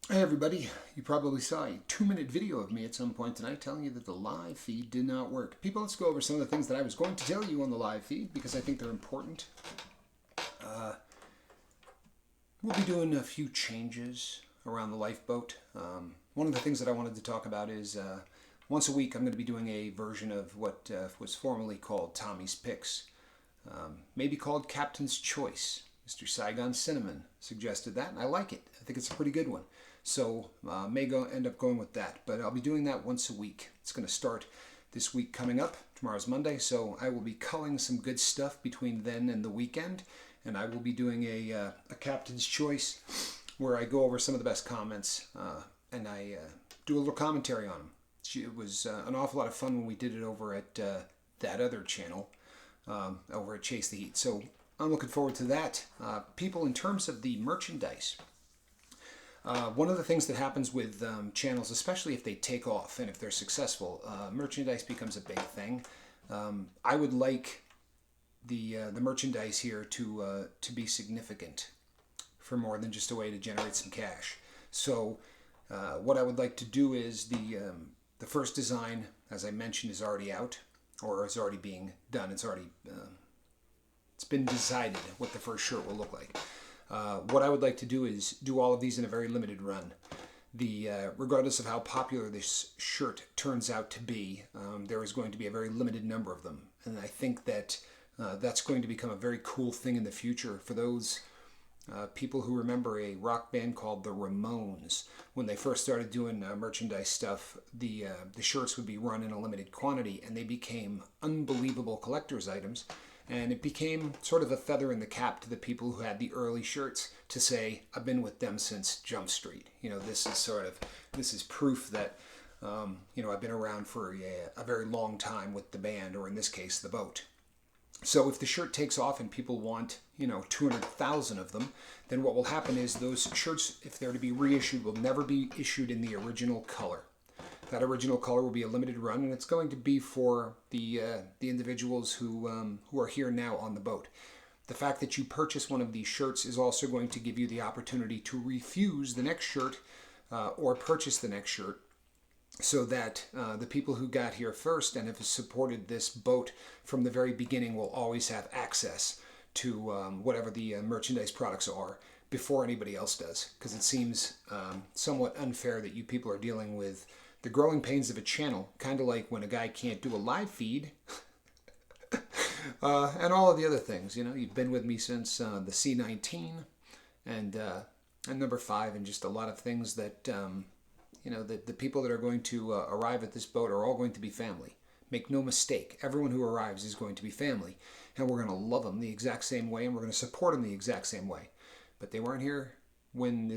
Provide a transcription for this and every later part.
Hey everybody, you probably saw a 2-minute video of me at some point tonight telling you that the live feed did not work. People, let's go over some of the things that I was going to tell you on the live feed because I think they're important. We'll be doing a few changes around the lifeboat. One of the things that I wanted to talk about is once a week I'm going to be doing a version of what was formerly called Tommy's Picks, maybe called Captain's Choice. Mr. Saigon Cinnamon suggested that, and I like it. I think it's a pretty good one. So end up going with that. But I'll be doing that once a week. It's going to start this week coming up. Tomorrow's Monday, so I will be culling some good stuff between then and the weekend. And I will be doing a Captain's Choice where I go over some of the best comments and I do a little commentary on them. It was an awful lot of fun when we did it over at that other channel, over at Chase the Heat. So I'm looking forward to that. People, in terms of the merchandise, one of the things that happens with channels, especially if they take off and if they're successful, merchandise becomes a big thing. I would like the merchandise here to be significant for more than just a way to generate some cash. So what I would like to do is the first design, as I mentioned, is already out or is already being done. It's been decided what the first shirt will look like. What I would like to do is do all of these in a very limited run. Regardless of how popular this shirt turns out to be, there is going to be a very limited number of them. And I think that that's going to become a very cool thing in the future for those people who remember a rock band called the Ramones. When they first started doing merchandise stuff, the shirts would be run in a limited quantity, and they became unbelievable collector's items. And it became sort of a feather in the cap to the people who had the early shirts to say, I've been with them since Jump Street. This is proof that, I've been around for a very long time with the band, or in this case, the boat. So if the shirt takes off and people want, 200,000 of them, then what will happen is those shirts, if they're to be reissued, will never be issued in the original color. That original color will be a limited run, and it's going to be for the individuals who are here now on the boat. The fact that you purchase one of these shirts is also going to give you the opportunity to refuse the next shirt or purchase the next shirt, so that the people who got here first and have supported this boat from the very beginning will always have access to whatever the merchandise products are before anybody else does. Because it seems somewhat unfair that you people are dealing with the growing pains of a channel, kind of like when a guy can't do a live feed, and all of the other things. You've been with me since the C19 and number 5, and just a lot of things that, the people that are going to arrive at this boat are all going to be family. Make no mistake, everyone who arrives is going to be family, and we're going to love them the exact same way, and we're going to support them the exact same way. But they weren't here when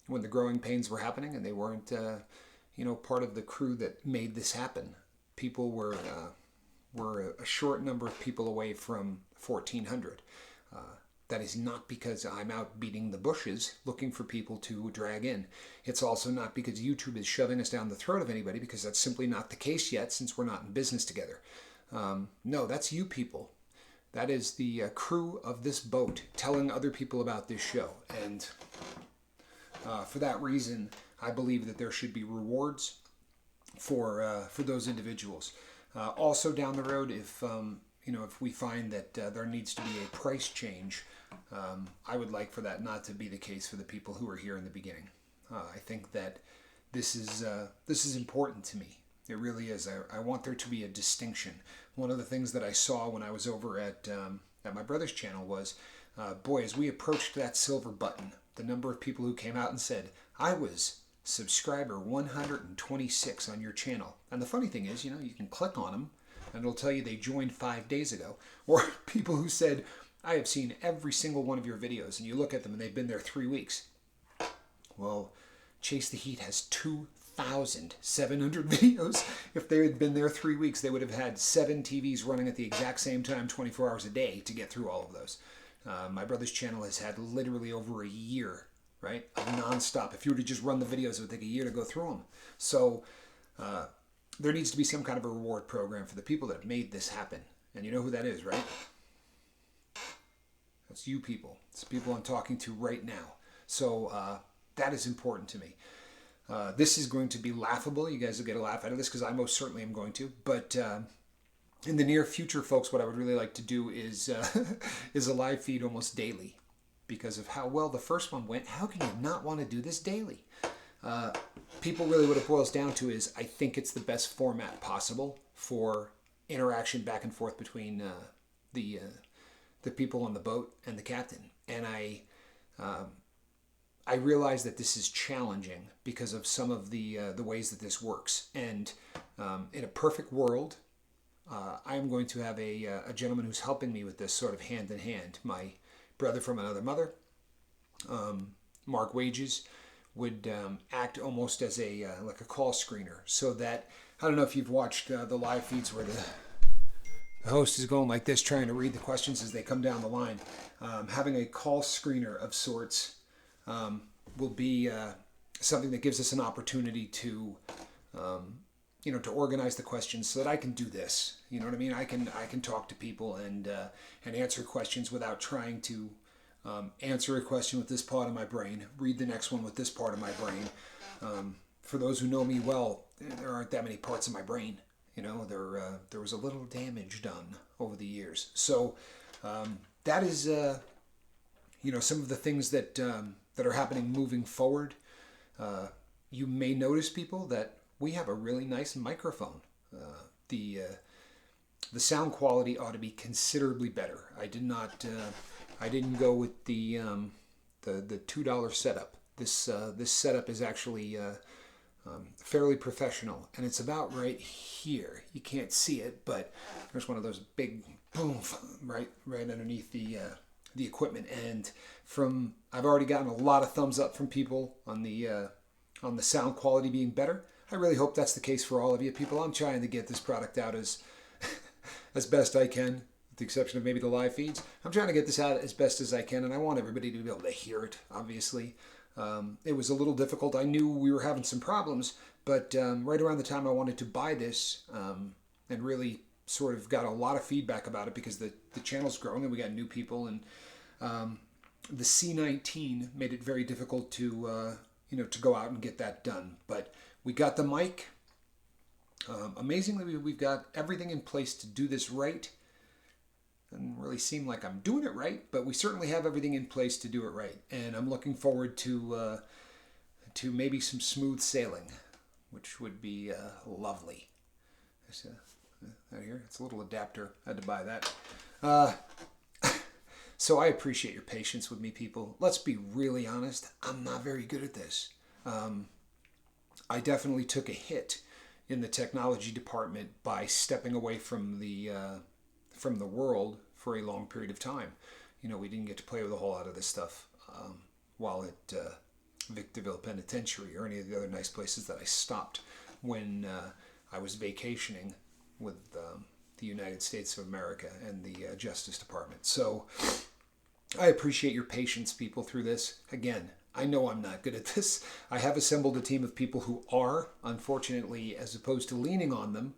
when the growing pains were happening, and they weren't part of the crew that made this happen. People were a short number of people away from 1,400. That is not because I'm out beating the bushes looking for people to drag in. It's also not because YouTube is shoving us down the throat of anybody, because that's simply not the case yet, since we're not in business together. No, that's you people. That is the crew of this boat telling other people about this show. And for that reason, I believe that there should be rewards for those individuals. Also down the road, if we find that there needs to be a price change, I would like for that not to be the case for the people who were here in the beginning. I think that this is important to me. It really is. I want there to be a distinction. One of the things that I saw when I was over at my brother's channel was, boy, as we approached that silver button, the number of people who came out and said, I was subscriber 126 on your channel. And the funny thing is, you can click on them and it'll tell you they joined 5 days ago. Or people who said, I have seen every single one of your videos, and you look at them and they've been there 3 weeks. Well, Chase the Heat has 2,700 videos. If they had been there 3 weeks, they would have had 7 TVs running at the exact same time, 24 hours a day, to get through all of those. My brother's channel has had literally over a year, right, of nonstop. If you were to just run the videos, it would take a year to go through them. So there needs to be some kind of a reward program for the people that made this happen. And you know who that is, right? That's you people. It's the people I'm talking to right now. So That is important to me. This is going to be laughable. You guys will get a laugh out of this because I most certainly am going to. But in the near future, folks, what I would really like to do is is a live feed almost daily, because of how well the first one went. How can you not want to do this daily? People really, what it boils down to is I think it's the best format possible for interaction back and forth between the people on the boat and the captain. And I realize that this is challenging because of some of the ways that this works. And in a perfect world, I am going to have a gentleman who's helping me with this sort of hand in hand. My brother from another mother, Mark Wages, would act almost as like a call screener, so that, I don't know if you've watched the live feeds where the host is going like this, trying to read the questions as they come down the line. Having a call screener of sorts will be something that gives us an opportunity to, to organize the questions so that I can do this. You know what I mean? I can talk to people and answer questions without trying to answer a question with this part of my brain, read the next one with this part of my brain. For those who know me well, there aren't that many parts of my brain. There was a little damage done over the years. So that is, some of the things that are happening moving forward. You may notice, people, that we have a really nice microphone. The sound quality ought to be considerably better. I didn't go with the $2 setup. This setup is actually fairly professional, and it's about right here. You can't see it, but there's one of those big boom right underneath the equipment. And I've already gotten a lot of thumbs up from people on the sound quality being better. I really hope that's the case for all of you people. I'm trying to get this product out as best I can, with the exception of maybe the live feeds. I'm trying to get this out as best as I can, and I want everybody to be able to hear it, obviously. It was a little difficult. I knew we were having some problems, but right around the time I wanted to buy this, and really sort of got a lot of feedback about it, because the channel's growing and we got new people, and the C19 made it very difficult to go out and get that done. But we got the mic. Amazingly, we've got everything in place to do this right. Doesn't really seem like I'm doing it right, but we certainly have everything in place to do it right. And I'm looking forward to maybe some smooth sailing, which would be lovely. Out here, it's a little adapter. I had to buy that. So I appreciate your patience with me, people. Let's be really honest. I'm not very good at this. I definitely took a hit in the technology department by stepping away from the world for a long period of time. We didn't get to play with a whole lot of this stuff while at Victorville Penitentiary or any of the other nice places that I stopped when I was vacationing with the United States of America and the Justice Department. So I appreciate your patience, people, through this. Again, I know I'm not good at this. I have assembled a team of people who are, unfortunately, as opposed to leaning on them.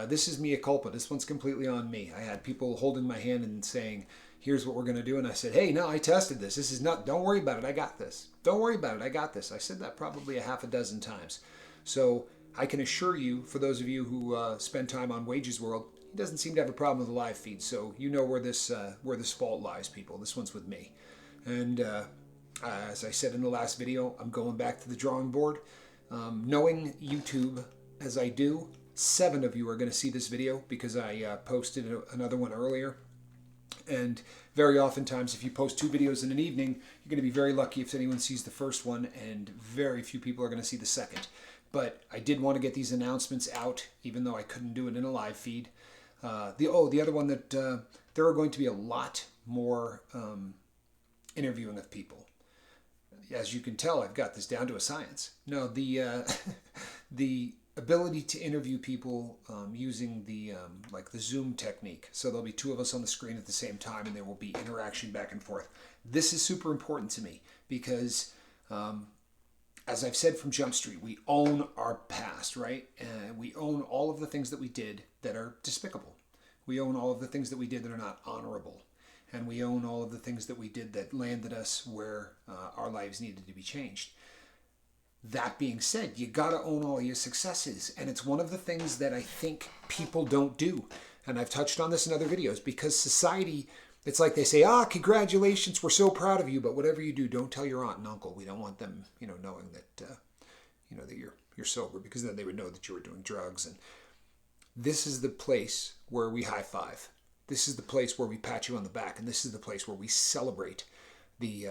This is mea culpa. This one's completely on me. I had people holding my hand and saying, here's what we're going to do. And I said, hey, no, I tested this. This is not, don't worry about it. I got this. Don't worry about it. I got this. I said that probably a half a dozen times. So I can assure you, for those of you who spend time on Wages World, he doesn't seem to have a problem with the live feed. So you know where this fault lies, people. This one's with me. And as I said in the last video, I'm going back to the drawing board. Knowing YouTube as I do, 7 of you are going to see this video because I posted another one earlier. And very oftentimes, if you post 2 videos in an evening, you're going to be very lucky if anyone sees the first one, and very few people are going to see the second. But I did want to get these announcements out, even though I couldn't do it in a live feed. The other one, that there are going to be a lot more interviewing of people. As you can tell, I've got this down to a science. No, the ability to interview people using the Zoom technique. So there'll be 2 of us on the screen at the same time, and there will be interaction back and forth. This is super important to me because, as I've said from Jump Street, we own our past, right? And we own all of the things that we did that are despicable. We own all of the things that we did that are not honorable. And we own all of the things that we did that landed us where our lives needed to be changed. That being said, you got to own all your successes. And it's one of the things that I think people don't do. And I've touched on this in other videos, because society, it's like they say, congratulations, we're so proud of you. But whatever you do, don't tell your aunt and uncle. We don't want them, knowing that, that you're sober, because then they would know that you were doing drugs. And this is the place where we high five. This is the place where we pat you on the back. And this is the place where we celebrate the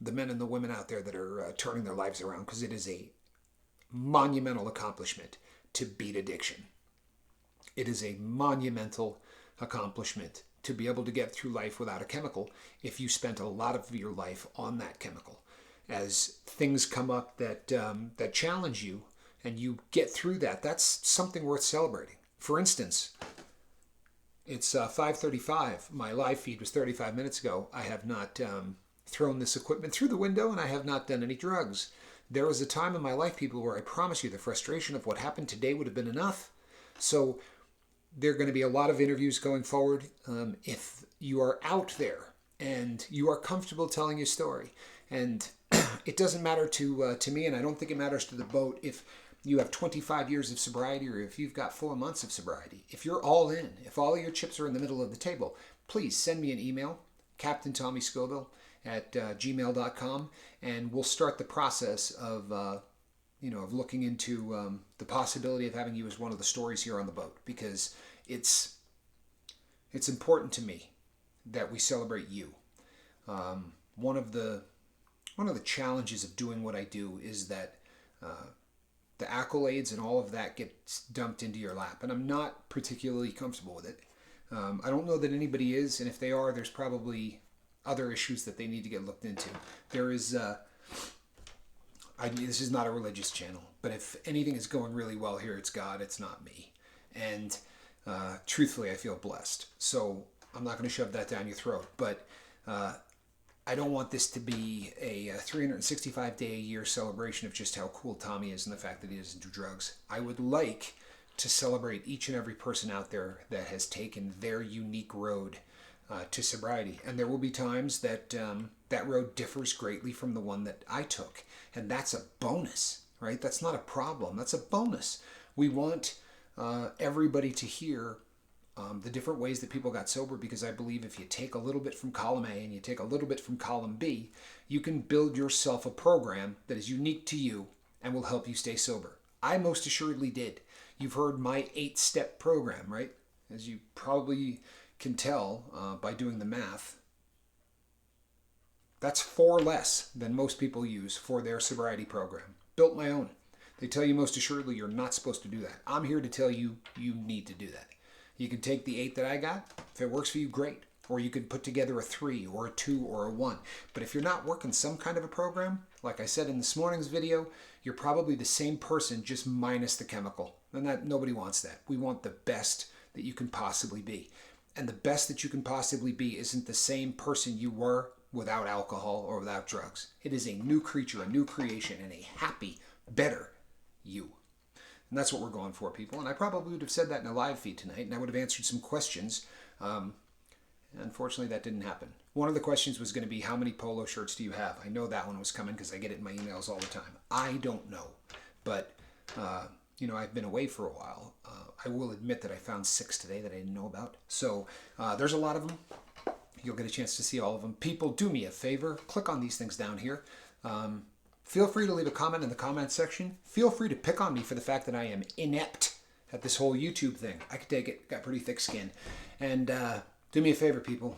men and the women out there that are turning their lives around, because it is a monumental accomplishment to beat addiction. It is a monumental accomplishment to be able to get through life without a chemical if you spent a lot of your life on that chemical. As things come up that challenge you and you get through that, that's something worth celebrating. For instance, it's 5:35. My live feed was 35 minutes ago. I have not thrown this equipment through the window, and I have not done any drugs. There was a time in my life, people, where I promise you the frustration of what happened today would have been enough. So there are going to be a lot of interviews going forward. If you are out there and you are comfortable telling your story, and it doesn't matter to me, and I don't think it matters to the boat, if you have 25 years of sobriety or if you've got 4 months of sobriety, if you're all in, if all of your chips are in the middle of the table, please send me an email, captaintommyscoville@gmail.com, and we'll start the process of of looking into the possibility of having you as one of the stories here on the boat, because it's important to me that we celebrate you. One of the challenges of doing what I do is that the accolades and all of that gets dumped into your lap, and I'm not particularly comfortable with it. I don't know that anybody is, and if they are, there's probably other issues that they need to get looked into. There is, this is not a religious channel, but if anything is going really well here, it's God, it's not me. And truthfully, I feel blessed. So I'm not going to shove that down your throat, but I don't want this to be a 365-day-a-year celebration of just how cool Tommy is and the fact that he doesn't do drugs. I would like to celebrate each and every person out there that has taken their unique road to sobriety. And there will be times that that road differs greatly from the one that I took. And that's a bonus, right? That's not a problem. That's a bonus. We want everybody to hear the different ways that people got sober, because I believe if you take a little bit from column A and you take a little bit from column B, you can build yourself a program that is unique to you and will help you stay sober. I most assuredly did. You've heard my 8-step program, right? As you probably can tell by doing the math, that's 4 less than most people use for their sobriety program. Built my own. They tell you most assuredly you're not supposed to do that. I'm here to tell you you need to do that. You can take the 8 that I got. If it works for you, great. Or you could put together a 3 or a 2 or a 1. But if you're not working some kind of a program, like I said in this morning's video, you're probably the same person, just minus the chemical. And that nobody wants that. We want the best that you can possibly be. And the best that you can possibly be isn't the same person you were without alcohol or without drugs. It is a new creature, a new creation, and a happy, better you. And that's what we're going for, people. And I probably would have said that in a live feed tonight, and I would have answered some questions. Unfortunately, that didn't happen. One of the questions was going to be, how many polo shirts do you have? I know that one was coming because I get it in my emails all the time. I don't know. But, I've been away for a while. I will admit that I found 6 today that I didn't know about. So there's a lot of them. You'll get a chance to see all of them. People, do me a favor. Click on these things down here. Feel free to leave a comment in the comment section. Feel free to pick on me for the fact that I am inept at this whole YouTube thing. I could take it. Got pretty thick skin. And do me a favor, people.